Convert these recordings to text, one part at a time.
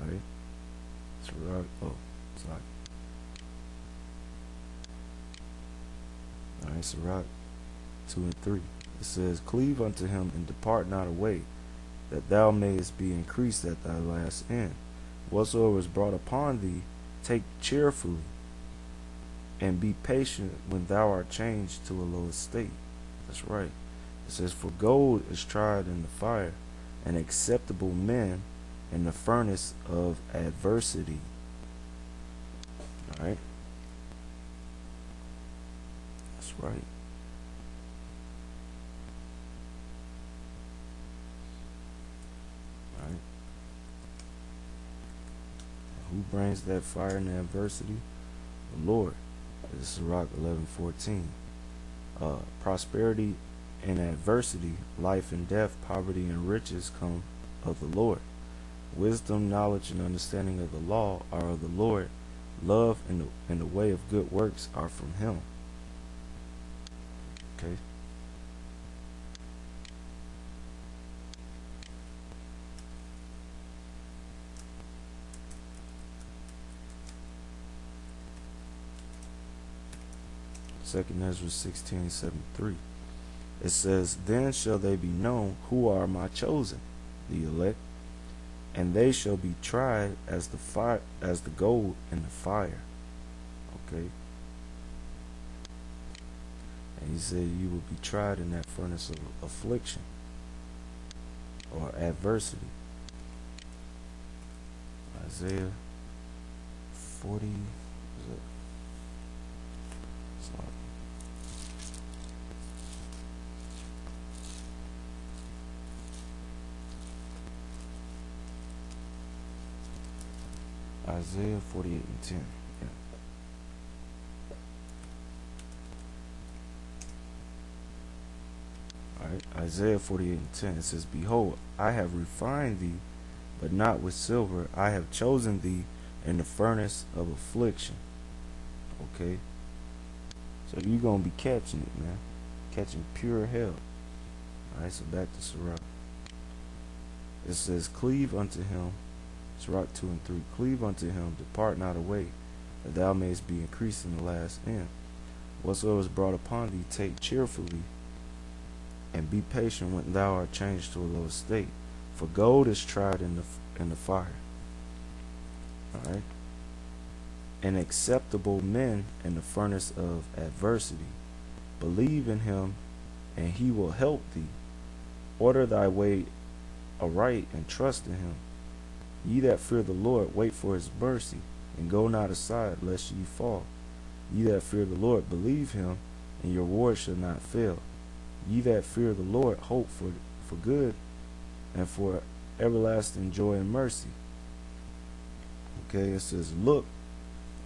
Alright. Sirach. Oh, sorry. Alright, Sirach 2 and 3. It says, Cleave unto him and depart not away, that thou mayest be increased at thy last end. Whatsoever is brought upon thee, take cheerfully, and be patient when thou art changed to a low estate. That's right. It says, For gold is tried in the fire, and acceptable men in the furnace of adversity. Alright? That's right. Alright. Who brings that fire and adversity? The Lord. This is Sirach 11:14. Prosperity and adversity, life and death, poverty and riches come of the Lord. Wisdom, knowledge, and understanding of the law are of the Lord. Love and the way of good works are from him. Okay. Second Ezra 16:73. It says, Then shall they be known who are my chosen, the elect, and they shall be tried as the fire, as the gold in the fire. Okay. And he said you will be tried in that furnace of affliction or adversity. Isaiah 40. Is it? Sorry. Isaiah 48:10. Yeah. Alright. Isaiah 48:10. It says, Behold, I have refined thee, but not with silver. I have chosen thee in the furnace of affliction. Okay. So you're going to be catching it, man. Catching pure hell. Alright, so back to Sirach. It says, Cleave unto him. Sirach 2 and 3. Cleave unto him, depart not away, that thou mayest be increased in the last end. Whatsoever is brought upon thee, take cheerfully, and be patient when thou art changed to a low estate. For gold is tried in the fire. Alright? And acceptable men in the furnace of adversity. Believe in him, and he will help thee. Order thy way aright, and trust in him. Ye that fear the Lord, wait for his mercy, and go not aside, lest ye fall. Ye that fear the Lord, believe him, and your reward shall not fail. Ye that fear the Lord, hope for good, and for everlasting joy and mercy. Okay, it says, Look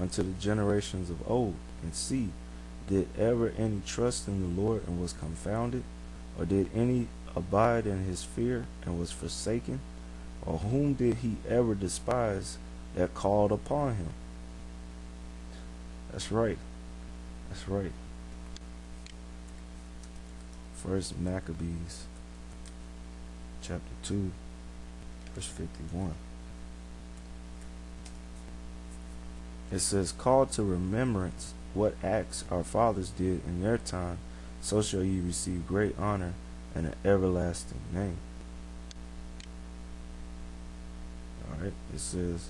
unto the generations of old, and see, did ever any trust in the Lord and was confounded? Or did any abide in his fear and was forsaken? Or whom did he ever despise that called upon him? That's right. That's right. First Maccabees chapter 2 verse 51. It says, Call to remembrance what acts our fathers did in their time, so shall ye receive great honor and an everlasting name. Alright, it says,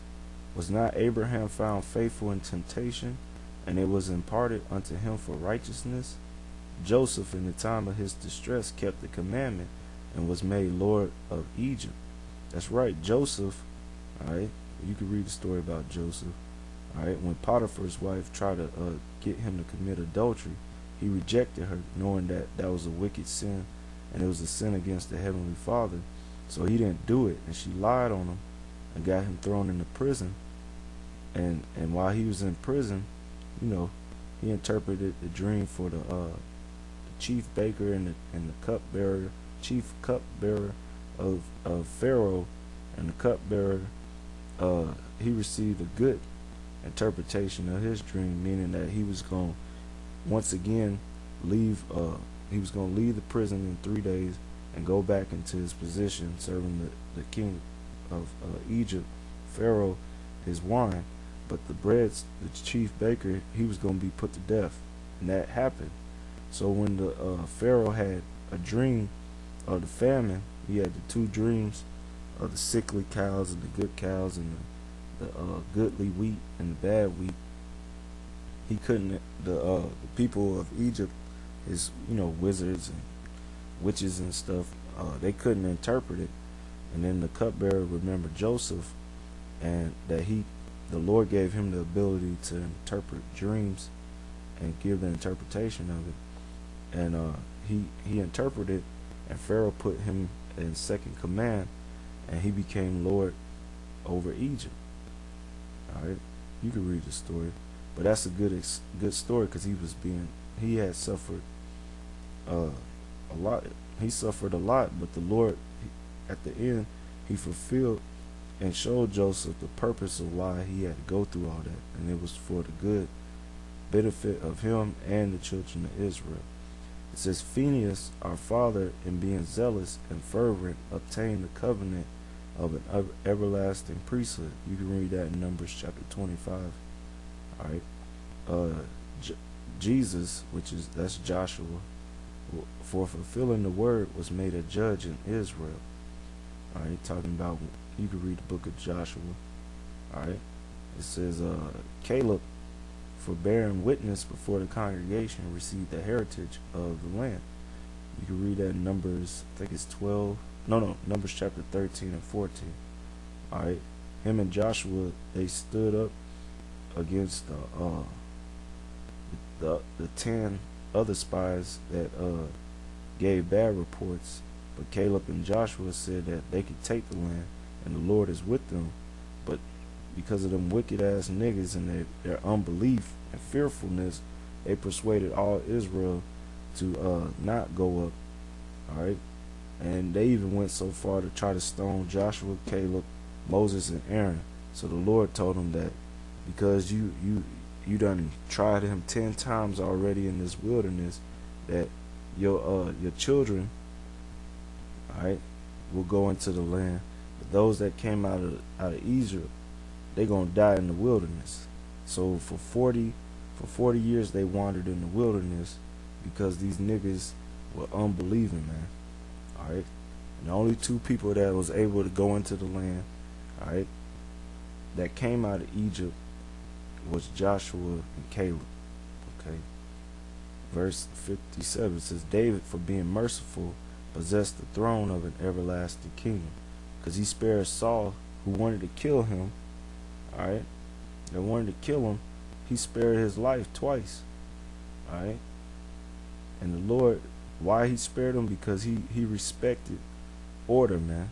Was not Abraham found faithful in temptation, and it was imparted unto him for righteousness? Joseph in the time of his distress kept the commandment and was made Lord of Egypt. That's right, Joseph. Alright, you can read the story about Joseph. Alright, when Potiphar's wife tried to get him to commit adultery, he rejected her, knowing that that was a wicked sin and it was a sin against the Heavenly Father. So he didn't do it, and she lied on him and got him thrown into prison. And while he was in prison, you know, he interpreted the dream for the chief baker and the cupbearer, chief cupbearer of Pharaoh, and the cupbearer. He received a good interpretation of his dream, meaning that he was going to once again leave. He was going to leave the prison in 3 days and go back into his position, serving the king of Egypt, Pharaoh his wine, but the chief baker, he was going to be put to death, and that happened. So when the Pharaoh had a dream of the famine, he had the two dreams of the sickly cows and the good cows, and the goodly wheat and the bad wheat. He couldn't. The people of Egypt, his wizards and witches and stuff, they couldn't interpret it. And then the cupbearer remembered Joseph, and that the Lord gave him the ability to interpret dreams and give the interpretation of it. And he interpreted, and Pharaoh put him in second command, and he became Lord over Egypt. All right, you can read the story, but that's a good story because he had suffered a lot. He suffered a lot, but the Lord, at the end, he fulfilled and showed Joseph the purpose of why he had to go through all that, and it was for the good benefit of him and the children of Israel. It says, Phinehas, our father, in being zealous and fervent, obtained the covenant of an everlasting priesthood. You can read that in Numbers chapter 25. All right. Jesus, that's Joshua, for fulfilling the word, was made a judge in Israel. All right, talking about, you can read the book of Joshua. All right. It says, Caleb, for bearing witness before the congregation, received the heritage of the land. You can read that in Numbers, I think it's 12. Numbers chapter 13 and 14. All right. Him and Joshua, they stood up against the 10 other spies that gave bad reports. But Caleb and Joshua said that they could take the land, and the Lord is with them. But because of them wicked ass niggas and their unbelief and fearfulness, they persuaded all Israel to not go up. All right. And they even went so far to try to stone Joshua, Caleb, Moses, and Aaron. So the Lord told them that because you done tried him 10 times already in this wilderness, that your children, all right, will go into the land. But those that came out of Egypt, they gonna die in the wilderness. So for 40 years they wandered in the wilderness because these niggas were unbelieving, man. All right, and the only two people that was able to go into the land, all right, that came out of Egypt was Joshua and Caleb. Okay, verse 57 says, David, for being merciful, possessed the throne of an everlasting kingdom, because he spared Saul, who wanted to kill him. All right, that wanted to kill him. He spared his life twice. All right, and the Lord, why he spared him? Because he respected order, man.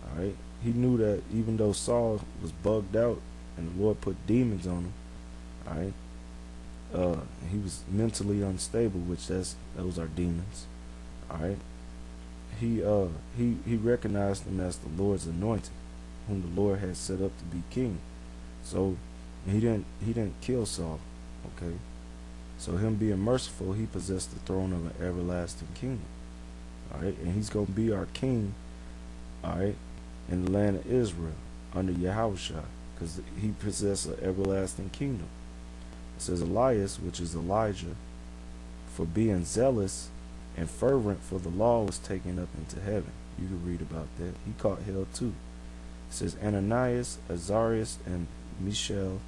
All right, he knew that even though Saul was bugged out and the Lord put demons on him, all right, he was mentally unstable, which those are demons. All right, he recognized him as the Lord's anointed, whom the Lord had set up to be king. So he didn't kill Saul. Okay. So him being merciful, he possessed the throne of an everlasting kingdom. All right, and he's going to be our king, all right, in the land of Israel under Yahushua, because he possessed an everlasting kingdom. It says Elias, which is Elijah, for being zealous and fervent for the law, was taken up into heaven. You can read about that. He caught hell too. It says Ananias, Azarias, and Mishael,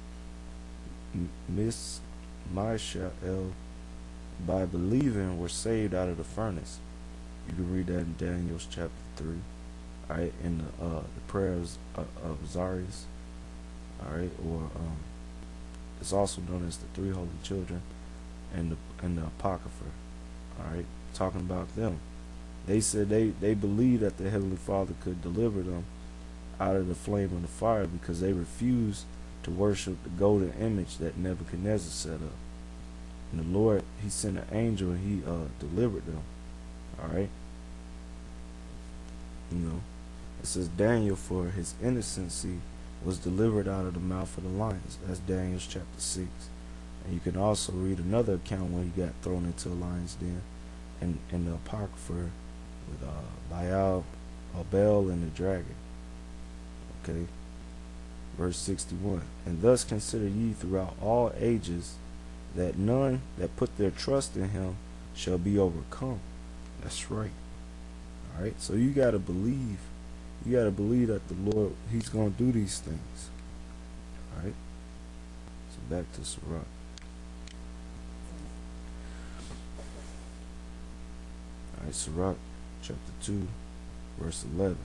by believing, were saved out of the furnace. You can read that in Daniel chapter 3. All right, in the prayers of Azarias. All right, or it's also known as the three holy children, and the Apocrypha. All right, talking about them. They said they believed that the Heavenly Father could deliver them out of the flame of the fire because they refused to worship the golden image that Nebuchadnezzar set up. And the Lord, he sent an angel and he delivered them. All right. It says Daniel, for his innocency, was delivered out of the mouth of the lions. That's Daniel chapter 6. And you can also read another account when he got thrown into a lion's den, and the Apocrypha with Baal, Abel, and the dragon. Okay. Verse 61. And thus consider ye throughout all ages that none that put their trust in him shall be overcome. That's right. All right. So you got to believe. You got to believe that the Lord, he's going to do these things. All right. So back to Sirach. All right. Sirach chapter 2, verse 11.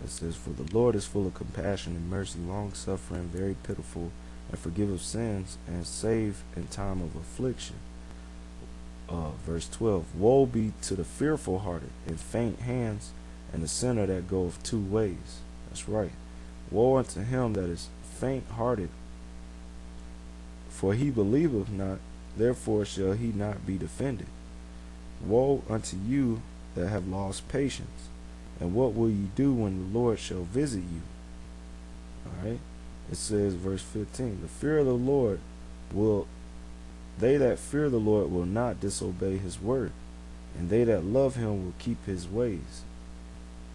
It says, For the Lord is full of compassion and mercy, long-suffering, very pitiful, and forgiveth sins, and save in time of affliction. Verse 12, Woe be to the fearful-hearted, and faint hands, and the sinner that goeth two ways. That's right. Woe unto him that is faint-hearted, for he believeth not, therefore shall he not be defended. Woe unto you that have lost patience, and what will ye do when the Lord shall visit you? Alright. It says, verse 15, The fear of the Lord they that fear the Lord will not disobey his word, and they that love him will keep his ways.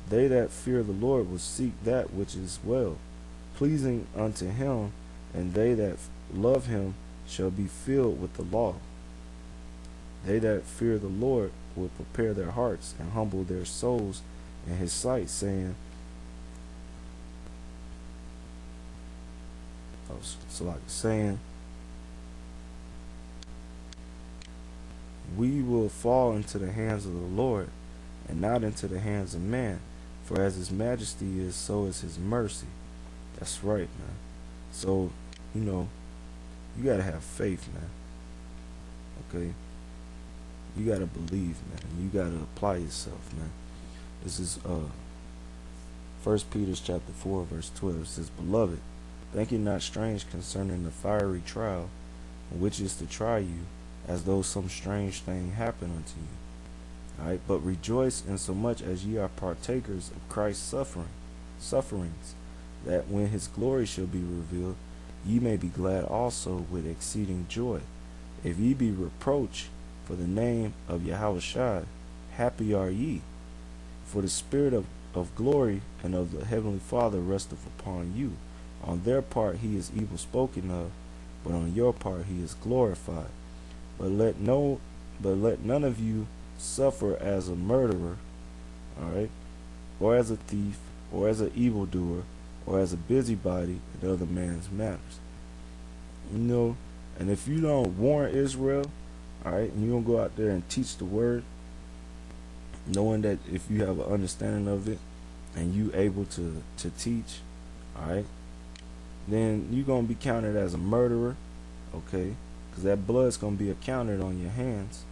They that fear the Lord will seek that which is well, pleasing unto him, and they that love him shall be filled with the law. They that fear the Lord will prepare their hearts and humble their souls in his sight, saying, we will fall into the hands of the Lord, and not into the hands of man, for as his majesty is, so is his mercy. That's right, man. So, you gotta have faith, man. Okay? You gotta believe, man. You gotta apply yourself, man. This is 1 Peter chapter 4, verse 12. It says, Beloved, think ye not strange concerning the fiery trial, which is to try you, as though some strange thing happened unto you. Alright, but rejoice insomuch as ye are partakers of Christ's sufferings, that when his glory shall be revealed, ye may be glad also with exceeding joy. If ye be reproached for the name of Yahushua, happy are ye, for the Spirit of glory and of the Heavenly Father resteth upon you. On their part he is evil spoken of, but on your part he is glorified. But let none of you suffer as a murderer, alright, or as a thief, or as an evildoer, or as a busybody in other man's matters. And if you don't warn Israel, alright, and you don't go out there and teach the word, knowing that if you have an understanding of it and you able to teach, alright, then you're going to be counted as a murderer, okay, because that blood's going to be accounted on your hands,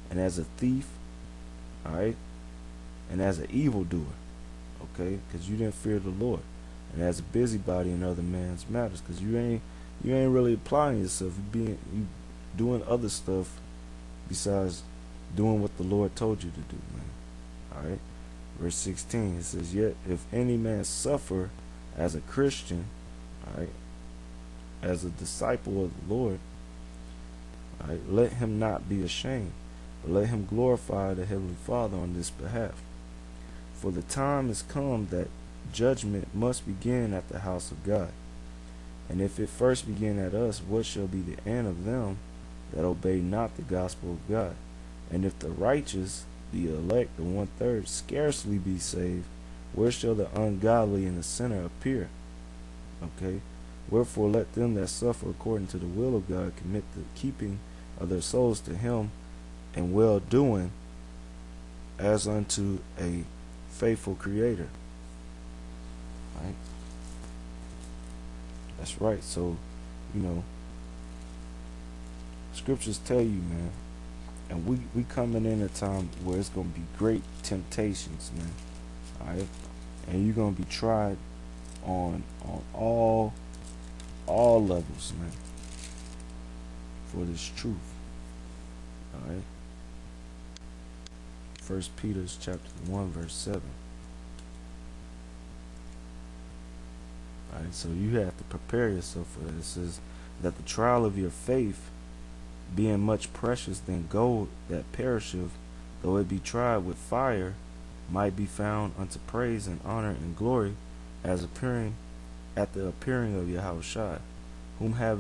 and as a thief, alright, and as an evildoer, okay, because you didn't fear the Lord, and as a busybody in other man's matters, because you ain't really applying yourself. You doing other stuff besides doing what the Lord told you to do, man. Alright. Verse 16, it says, Yet if any man suffer as a Christian, alright, as a disciple of the Lord, alright, let him not be ashamed, but let him glorify the Heavenly Father on this behalf. For the time is come that judgment must begin at the house of God. And if it first begin at us, what shall be the end of them that obey not the gospel of God? And if the righteous, the elect, the 1/3, scarcely be saved, where shall the ungodly and the sinner appear? Okay. Wherefore let them that suffer according to the will of God commit the keeping of their souls to him and well doing as unto a faithful Creator. Right? That's right. So, scriptures tell you, man, and we coming in a time where it's gonna be great temptations, man. Alright? And you're gonna be tried on all levels, man, for this truth. Alright? 1 Peter chapter 1, verse 7. Alright, so you have to prepare yourself for that. It says that the trial of your faith, being much precious than gold that perisheth, though it be tried with fire, might be found unto praise and honor and glory, as appearing at the appearing of Yahushua, whom have